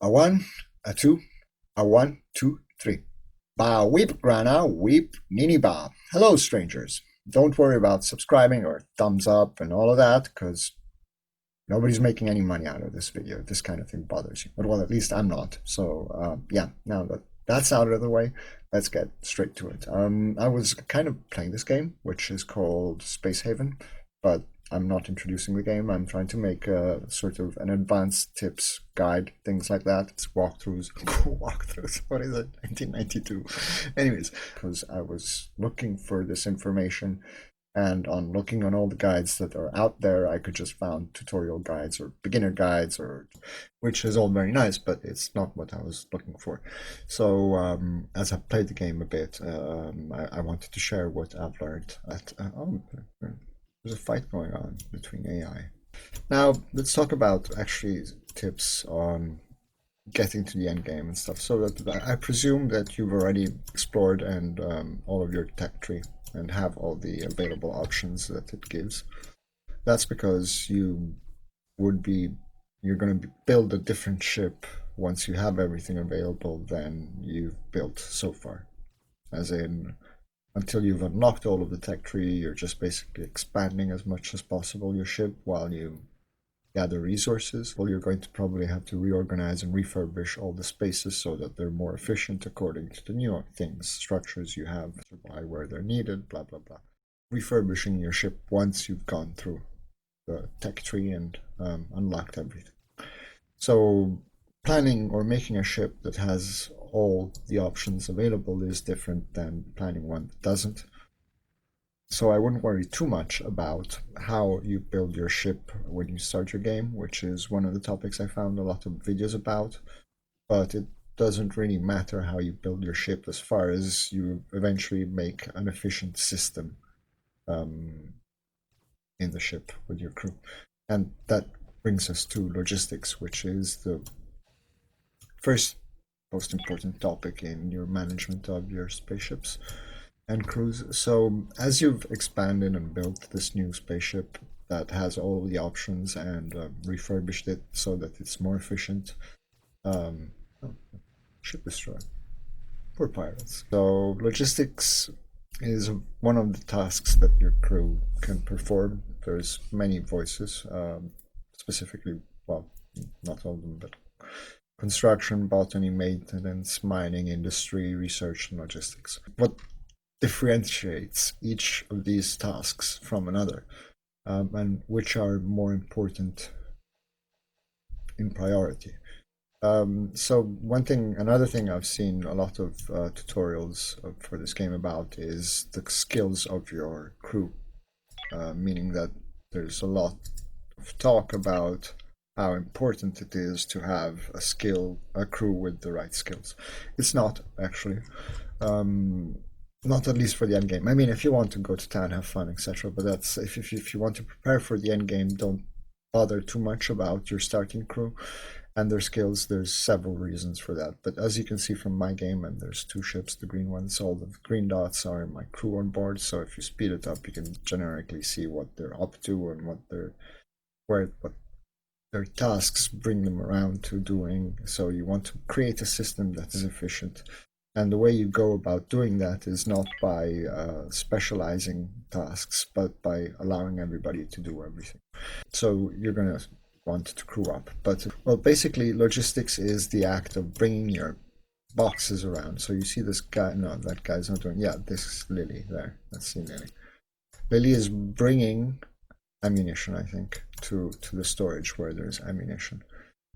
A one, a two, a one, two, three. Ba weep grana weep nini ba. Hello, strangers. Don't worry about subscribing or thumbs up and all of that, because nobody's making any money out of this video. This kind of thing bothers you. But well, at least I'm not. So yeah, now that that's out of the way, let's get straight to it. I was kind of playing this game, which is called Space Haven, but I'm not introducing the game. I'm trying to make a sort of an advanced tips guide, things like that. It's walkthroughs. Walkthroughs. What is it? 1992. Anyways, because I was looking for this information, and on looking on all the guides that are out there, I could just found tutorial guides or beginner guides, or which is all very nice, but it's not what I was looking for. So as I played the game a bit, I wanted to share what I've learned. There's a fight going on between AI. Now let's talk about actually tips on getting to the end game and stuff. So that I presume that you've already explored and all of your tech tree and have all the available options that it gives. That's because you're going to build a different ship once you have everything available than you've built so far. As in, until you've unlocked all of the tech tree, you're just basically expanding as much as possible your ship while you gather resources. Well, you're going to probably have to reorganize and refurbish all the spaces so that they're more efficient according to the new things, structures you have, supply where they're needed, blah, blah, blah. Refurbishing your ship once you've gone through the tech tree and unlocked everything. So planning or making a ship that has all the options available is different than planning one that doesn't. So I wouldn't worry too much about how you build your ship when you start your game, which is one of the topics I found a lot of videos about. But it doesn't really matter how you build your ship as far as you eventually make an efficient system in the ship with your crew. And that brings us to logistics, which is the first most important topic in your management of your spaceships and crews. So as you've expanded and built this new spaceship that has all the options and refurbished it so that it's more efficient, um, oh, ship destroyed. Poor pirates. So logistics is one of the tasks that your crew can perform. There's many voices, specifically, well, not all of them, but construction, botany, maintenance, mining, industry, research, and logistics. What differentiates each of these tasks from another, and which are more important in priority. So another thing I've seen a lot of tutorials for this game about is the skills of your crew, meaning that there's a lot of talk about how important it is to have a crew with the right skills. It's not actually. Not at least for the end game. I mean, if you want to go to town, have fun, etc. But that's if you want to prepare for the end game, don't bother too much about your starting crew and their skills. There's several reasons for that. But as you can see from my game, and there's two ships, the green ones, all the green dots are my crew on board. So if you speed it up, you can generically see what they're up to and what their tasks bring them around to doing. So you want to create a system that is efficient. And the way you go about doing that is not by specializing tasks, but by allowing everybody to do everything. So you're going to want to crew up. But, well, basically, logistics is the act of bringing your boxes around. So you see this guy, no, that guy's not doing, yeah, this is Lily there. Let's see Lily. Lily is bringing ammunition, I think, to the storage where there's ammunition.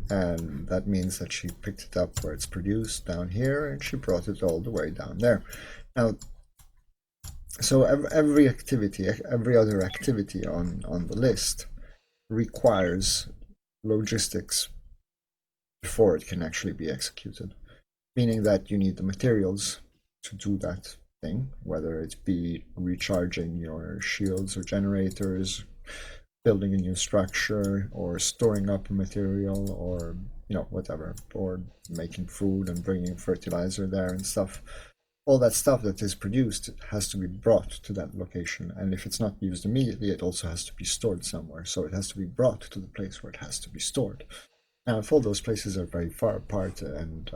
And that means that she picked it up where it's produced down here, and she brought it all the way down there. Now, so every other activity on the list requires logistics before it can actually be executed, meaning that you need the materials to do that thing, whether it be recharging your shields or generators, building a new structure, or storing up a material, or whatever, or making food and bringing fertilizer there and stuff. All that stuff that is produced has to be brought to that location, and if it's not used immediately, it also has to be stored somewhere. So it has to be brought to the place where it has to be stored. Now, if all those places are very far apart and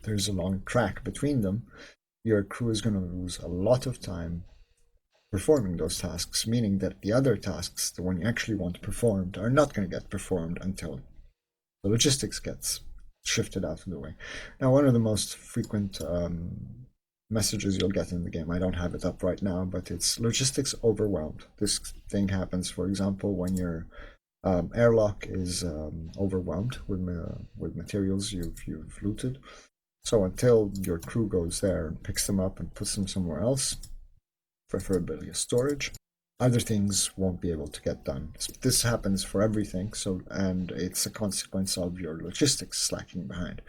there's a long track between them, your crew is going to lose a lot of time performing those tasks, meaning that the other tasks, the one you actually want performed, are not going to get performed until the logistics gets shifted out of the way. Now, one of the most frequent messages you'll get in the game, I don't have it up right now, but it's logistics overwhelmed. This thing happens, for example, when your airlock is overwhelmed with materials you've looted. So until your crew goes there and picks them up and puts them somewhere else, preferably a storage, other things won't be able to get done. This happens for everything, and it's a consequence of your logistics slacking behind.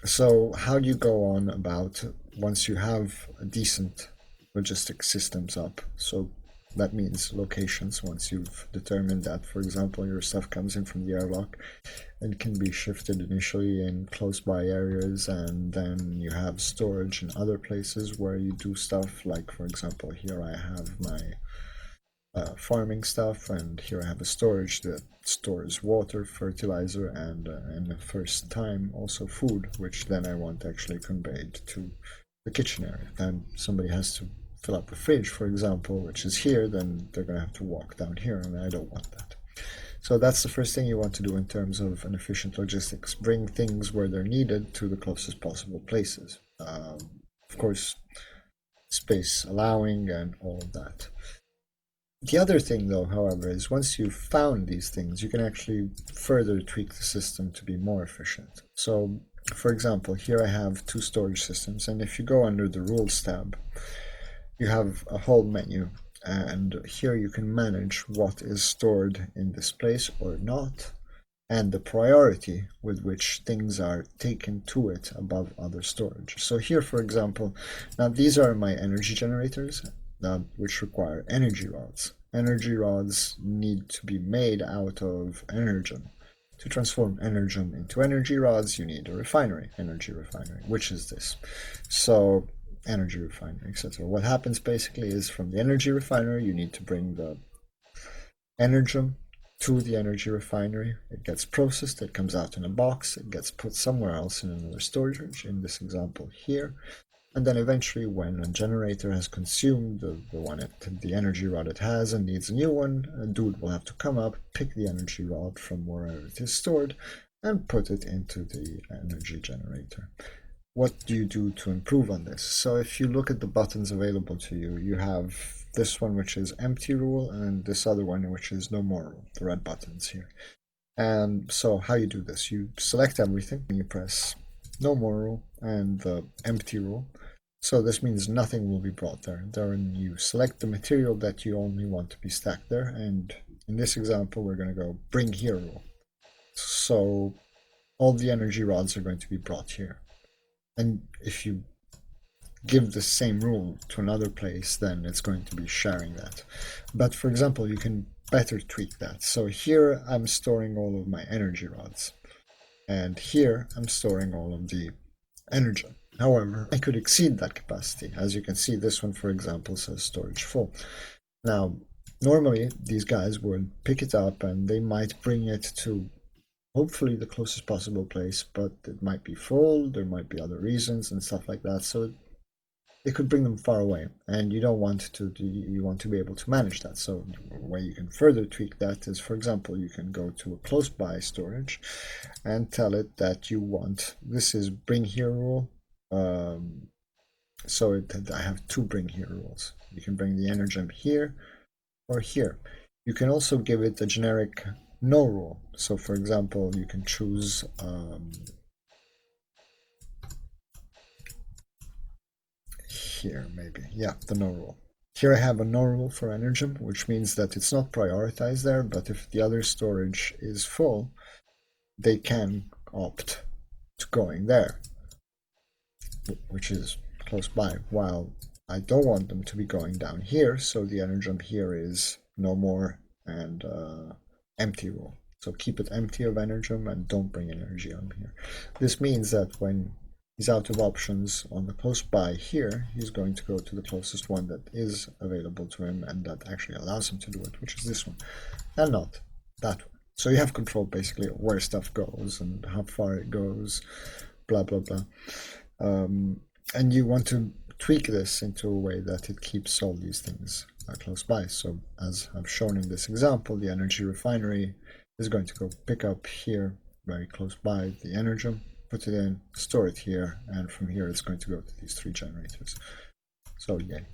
So how do you go on about once you have a decent logistics systems up? So that means locations. Once you've determined that, for example, your stuff comes in from the airlock and can be shifted initially in close by areas, and then you have storage in other places where you do stuff, like, for example, here I have my farming stuff, and here I have a storage that stores water, fertilizer, and in the first time also food, which then I want actually conveyed to the kitchen area. Then somebody has to fill up the fridge, for example, which is here, then they're going to have to walk down here, and I don't want that. So that's the first thing you want to do in terms of an efficient logistics. Bring things where they're needed to the closest possible places. Of course, space allowing and all of that. The other thing, though, however, is once you've found these things, you can actually further tweak the system to be more efficient. So, for example, here I have two storage systems, and if you go under the Rules tab, you have a whole menu, and here you can manage what is stored in this place or not, and the priority with which things are taken to it above other storage. So here, for example, now these are my energy generators, which require energy rods. Energy rods need to be made out of energon. To transform energon into energy rods, you need a refinery, energy refinery, which is this. So energy refinery, etc. What happens basically is from the energy refinery, you need to bring the energon to the energy refinery. It gets processed, it comes out in a box, it gets put somewhere else in another storage, in this example here. And then eventually, when a generator has consumed the energy rod it has and needs a new one, a dude will have to come up, pick the energy rod from wherever it is stored, and put it into the energy generator. What do you do to improve on this? So if you look at the buttons available to you, you have this one, which is empty rule, and this other one, which is no more rule, the red buttons here. And so how you do this, you select everything, and you press no more rule and the empty rule. So this means nothing will be brought there. Then you select the material that you only want to be stacked there, and in this example we're going to go bring here rule. So all the energy rods are going to be brought here. And if you give the same rule to another place, then it's going to be sharing that. But for example, you can better tweak that. So here I'm storing all of my energy rods, and here I'm storing all of the energy. However, I could exceed that capacity. As you can see, this one, for example, says storage full. Now, normally these guys would pick it up and they might bring it to hopefully the closest possible place, but it might be full, there might be other reasons and stuff like that. So it could bring them far away, and you don't want to, you want to be able to manage that. So the way you can further tweak that is, for example, you can go to a close by storage and tell it that you want, this is bring here rule. I have two bring here rules. You can bring the energy here or here. You can also give it a generic no rule. So for example, you can choose here maybe, yeah, the no rule. Here I have a no rule for energy, which means that it's not prioritized there, but if the other storage is full, they can opt to going there, which is close by, while I don't want them to be going down here, so the energy here is no more and empty rule. So keep it empty of energy and don't bring energy on here. This means that when he's out of options on the close by here, he's going to go to the closest one that is available to him and that actually allows him to do it, which is this one, and not that one. So you have control basically of where stuff goes and how far it goes, blah blah blah. And you want to tweak this into a way that it keeps all these things close by. So as I've shown in this example, the energy refinery is going to go pick up here, very close by, the energy, put it in, store it here, and from here it's going to go to these 3 generators. So yay.